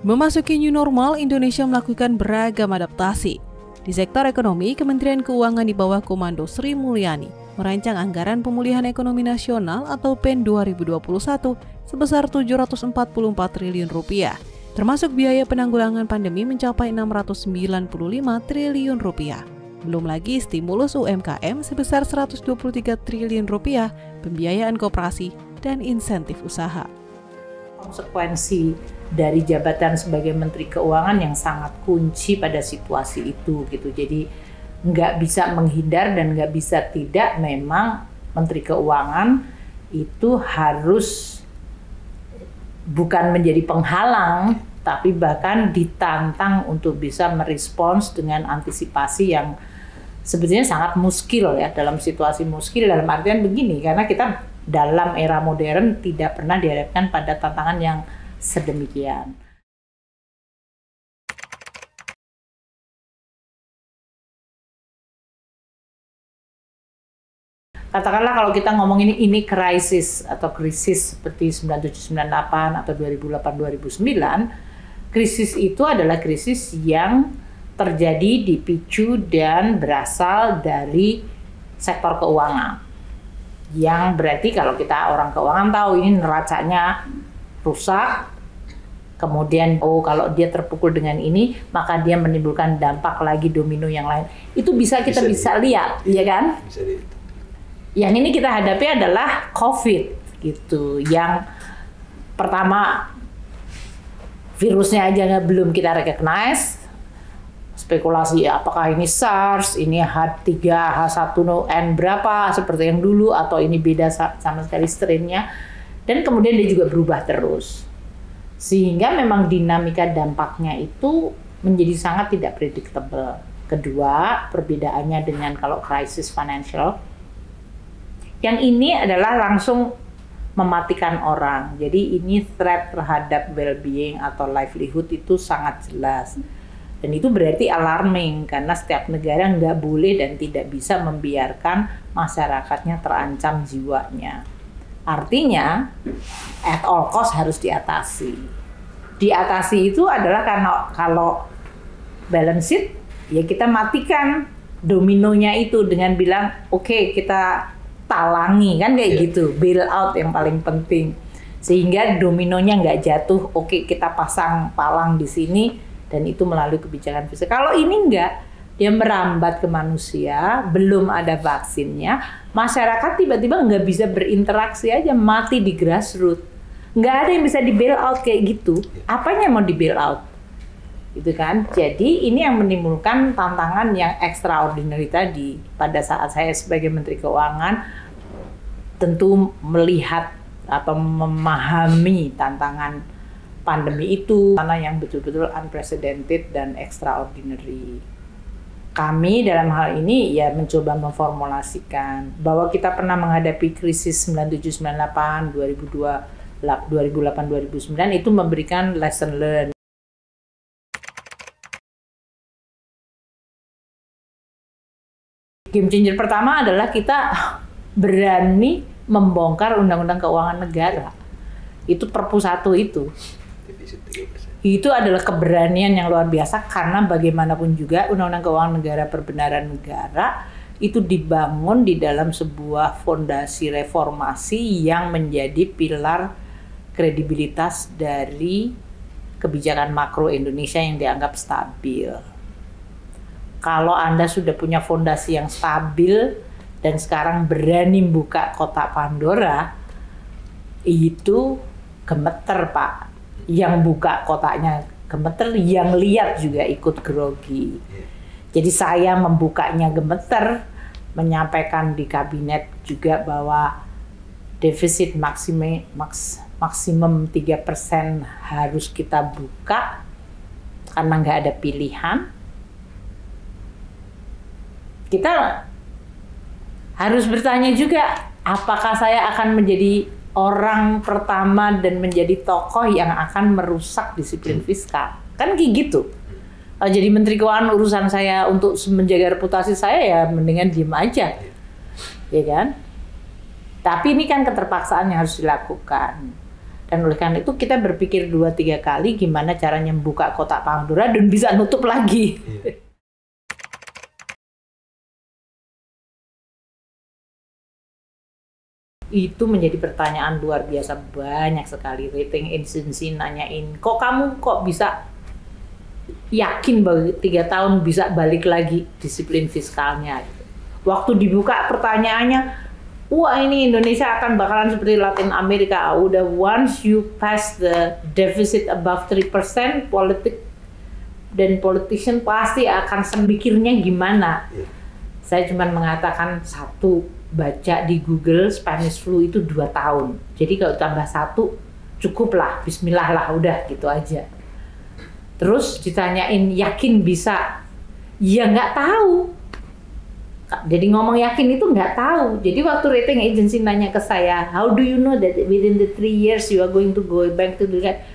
Memasuki new normal, Indonesia melakukan beragam adaptasi. Di sektor ekonomi, Kementerian Keuangan di bawah Komando Sri Mulyani merancang Anggaran Pemulihan Ekonomi Nasional atau PEN 2021 sebesar Rp744 triliun, termasuk biaya penanggulangan pandemi mencapai Rp695 triliun. Belum lagi stimulus UMKM sebesar Rp123 triliun, pembiayaan koperasi, dan insentif usaha. Konsekuensi dari jabatan sebagai Menteri Keuangan yang sangat kunci pada situasi itu gitu. Jadi nggak bisa menghindar dan nggak bisa tidak, memang Menteri Keuangan itu harus bukan menjadi penghalang, tapi bahkan ditantang untuk bisa merespons dengan antisipasi yang sebetulnya sangat muskil ya, dalam situasi muskil dalam artian begini, karena kita dalam era modern tidak pernah dihadapkan pada tantangan yang sedemikian. Katakanlah kalau kita ngomongin ini krisis atau krisis seperti 97-98 atau 2008-2009, krisis itu adalah krisis yang terjadi, dipicu dan berasal dari sektor keuangan. Yang berarti kalau kita orang keuangan tahu ini neracanya rusak, kemudian kalau dia terpukul dengan ini maka dia menimbulkan dampak lagi domino yang lain. Itu bisa kita bisa lihat, ya kan? Bisa lihat. Yang ini kita hadapi adalah COVID gitu. Yang pertama virusnya aja belum kita recognize. Spekulasi apakah ini SARS, ini H3, H1N berapa seperti yang dulu, atau ini beda sama sekali strainnya, dan kemudian dia juga berubah terus. Sehingga memang dinamika dampaknya itu menjadi sangat tidak predictable. Kedua, perbedaannya dengan kalau krisis financial, yang ini adalah langsung mematikan orang. Jadi ini threat terhadap well-being atau livelihood itu sangat jelas. Dan itu berarti alarming karena setiap negara nggak boleh dan tidak bisa membiarkan masyarakatnya terancam jiwanya. Artinya, at all cost harus diatasi. Diatasi itu adalah karena kalau balance sheet, ya kita matikan dominonya itu dengan bilang, oke, kita talangi, kan kayak gitu. Bail out yang paling penting. Sehingga dominonya nggak jatuh, oke kita pasang palang di sini, dan itu melalui kebijakan fiskal. Kalau ini enggak, dia merambat ke manusia, belum ada vaksinnya, masyarakat tiba-tiba nggak bisa berinteraksi aja, mati di grassroots. Nggak ada yang bisa di bail out kayak gitu. Apanya mau di bail out? Gitu kan? Jadi ini yang menimbulkan tantangan yang extraordinary tadi. Pada saat saya sebagai Menteri Keuangan, tentu melihat atau memahami tantangan pandemi itu, mana yang betul-betul unprecedented dan extraordinary. Kami dalam hal ini ya mencoba memformulasikan bahwa kita pernah menghadapi krisis 97-98, 2008-2009 itu memberikan lesson learned. Game changer pertama adalah kita berani membongkar Undang-Undang Keuangan Negara. Itu Perpu 1 itu. Itu adalah keberanian yang luar biasa karena bagaimanapun juga Undang-Undang Keuangan Negara Perbenaran Negara itu dibangun di dalam sebuah fondasi reformasi yang menjadi pilar kredibilitas dari kebijakan makro Indonesia yang dianggap stabil. Kalau Anda sudah punya fondasi yang stabil dan sekarang berani buka kotak Pandora, itu gemeter Pak. Yang buka kotaknya gemeter, yang lihat juga ikut grogi. Jadi saya membukanya gemeter, menyampaikan di kabinet juga bahwa defisit maksimum 3% harus kita buka karena nggak ada pilihan. Kita harus bertanya juga, apakah saya akan menjadi orang pertama dan menjadi tokoh yang akan merusak disiplin fiskal? Kan kayak gitu. Jadi Menteri Keuangan urusan saya untuk menjaga reputasi saya, ya mendingan diem aja, ya kan? Tapi ini kan keterpaksaan yang harus dilakukan. Dan oleh karena itu kita berpikir 2-3 kali gimana caranya membuka kotak Pandora dan bisa nutup lagi. Itu menjadi pertanyaan luar biasa, banyak sekali rating agency nanyain, kok kamu kok bisa yakin bahwa 3 tahun bisa balik lagi disiplin fiskalnya. Waktu dibuka pertanyaannya, wah ini Indonesia akan bakalan seperti Latin Amerika. Udah once you pass the deficit above 3%, politician pasti akan semikirnya gimana. Saya cuma mengatakan satu, baca di Google Spanish flu itu 2 tahun. Jadi kalau tambah 1 cukup lah, bismillah lah, udah gitu aja. Terus ditanyain yakin bisa, ya nggak tahu. Jadi ngomong yakin itu nggak tahu. Jadi waktu rating agency nanya ke saya, how do you know that within the 3 years you are going to go back to that?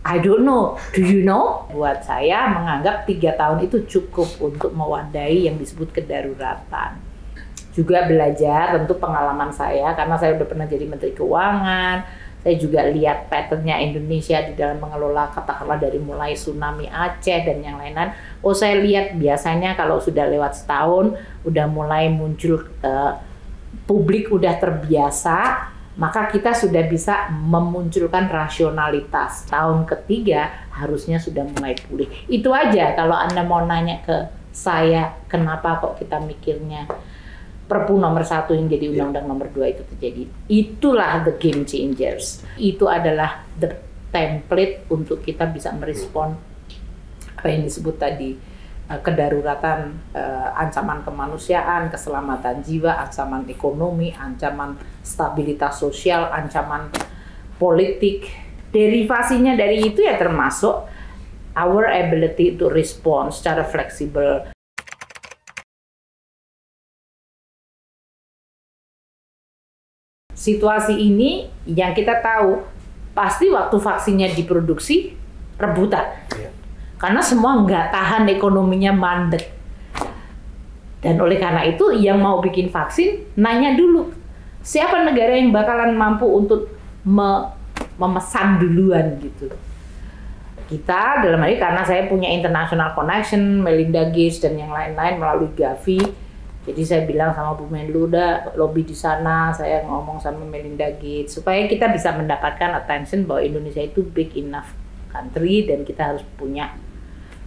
I don't know. Do you know? Buat saya menganggap 3 tahun itu cukup untuk mewadahi yang disebut kedaruratan. Juga belajar tentu pengalaman saya, karena saya udah pernah jadi Menteri Keuangan. Saya juga lihat patternnya Indonesia di dalam mengelola, katakanlah dari mulai tsunami Aceh dan yang lain-lain. Oh, saya lihat biasanya kalau sudah lewat setahun, udah mulai muncul publik udah terbiasa, maka kita sudah bisa memunculkan rasionalitas. Tahun ketiga harusnya sudah mulai pulih. Itu aja. Kalau Anda mau nanya ke saya, kenapa kok kita mikirnya Perpu nomor 1 yang jadi Undang-Undang nomor 2 itu terjadi. Itulah the game changers. Itu adalah the template untuk kita bisa merespon apa yang disebut tadi, kedaruratan, ancaman kemanusiaan, keselamatan jiwa, ancaman ekonomi, ancaman stabilitas sosial, ancaman politik. Derivasinya dari itu ya termasuk our ability to respond secara fleksibel. Situasi ini yang kita tahu pasti waktu vaksinnya diproduksi rebutan, karena semua nggak tahan, ekonominya mandek. Dan oleh karena itu yang mau bikin vaksin nanya dulu siapa negara yang bakalan mampu untuk memesan duluan gitu. Kita dalam hal ini karena saya punya international connection, Melinda Gates dan yang lain-lain melalui Gavi. Jadi saya bilang sama Bu Menlu, udah lobby di sana, saya ngomong sama Melinda Gates supaya kita bisa mendapatkan attention bahwa Indonesia itu big enough country dan kita harus punya,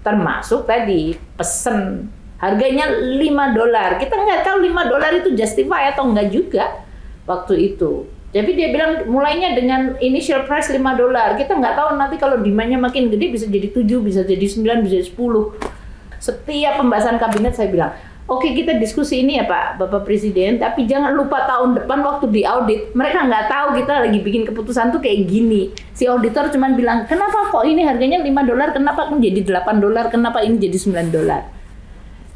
termasuk tadi pesen harganya $5. Kita nggak tahu $5 itu justify atau enggak juga waktu itu. Jadi dia bilang mulainya dengan initial price $5. Kita nggak tahu nanti kalau demand-nya makin gede bisa jadi 7, bisa jadi 9, bisa jadi 10. Setiap pembahasan kabinet saya bilang, oke, kita diskusi ini ya Pak, Bapak Presiden, tapi jangan lupa tahun depan waktu di audit, mereka nggak tahu kita lagi bikin keputusan tuh kayak gini. Si auditor cuma bilang, kenapa kok ini harganya $5, kenapa menjadi $8, kenapa ini jadi $9?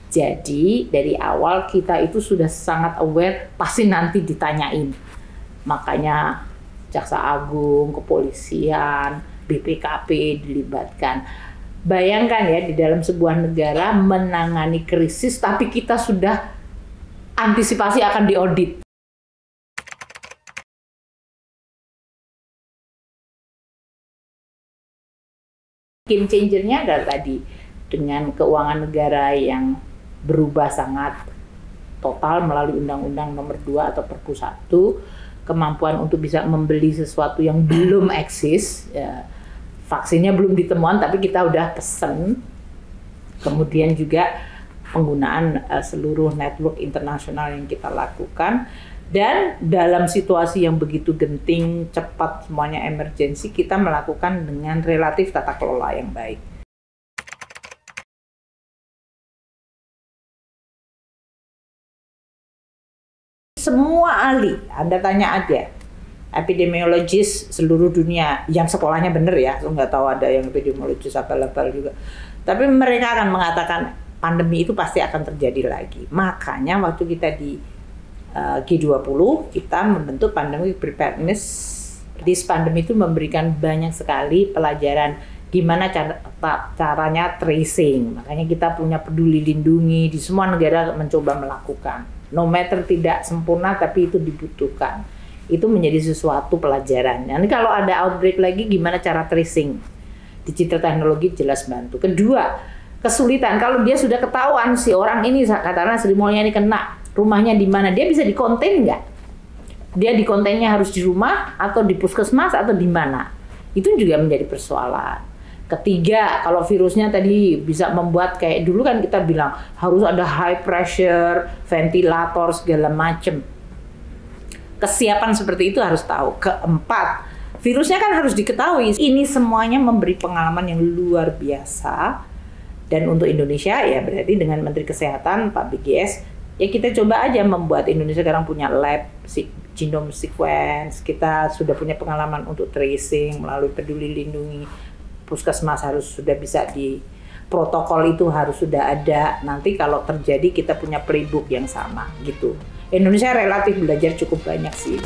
Jadi dari awal kita itu sudah sangat aware, pasti nanti ditanyain. Makanya Jaksa Agung, Kepolisian, BPKP dilibatkan. Bayangkan ya, di dalam sebuah negara menangani krisis, tapi kita sudah antisipasi akan diaudit. Game changernya adalah tadi, dengan keuangan negara yang berubah sangat total melalui Undang-Undang nomor 2 atau Perpu 1, kemampuan untuk bisa membeli sesuatu yang belum eksis, ya, vaksinnya belum ditemukan tapi kita udah pesen. Kemudian juga penggunaan seluruh network internasional yang kita lakukan, dan dalam situasi yang begitu genting, cepat, semuanya emergensi, kita melakukan dengan relatif tata kelola yang baik. Semua ahli, Anda tanya aja, epidemiologis seluruh dunia yang sekolahnya bener ya, nggak tahu ada yang epidemiologis abal-abal juga, tapi mereka akan mengatakan pandemi itu pasti akan terjadi lagi. Makanya waktu kita di G20 kita membentuk pandemic preparedness. This pandemi itu memberikan banyak sekali pelajaran gimana caranya tracing. Makanya kita punya peduli lindungi, di semua negara mencoba melakukan. No matter tidak sempurna tapi itu dibutuhkan. Itu menjadi sesuatu pelajaran. Nanti kalau ada outbreak lagi gimana cara tracing? Digital teknologi jelas bantu. Kedua, kesulitan kalau dia sudah ketahuan si orang ini katakanlah Sri Mulyani kena, rumahnya di mana, dia bisa dikonten nggak? Dia dikontennya harus di rumah atau di puskesmas atau di mana? Itu juga menjadi persoalan. Ketiga, kalau virusnya tadi bisa membuat kayak dulu kan kita bilang harus ada high pressure, ventilator segala macam. Kesiapan seperti itu harus tahu. Keempat, virusnya kan harus diketahui. Ini semuanya memberi pengalaman yang luar biasa. Dan untuk Indonesia ya berarti dengan Menteri Kesehatan Pak BGS, ya kita coba aja membuat Indonesia sekarang punya lab genome sequence. Kita sudah punya pengalaman untuk tracing melalui Peduli Lindungi. Puskesmas harus sudah bisa di protokol itu harus sudah ada. Nanti kalau terjadi kita punya playbook yang sama gitu. Indonesia relatif belajar cukup banyak sih.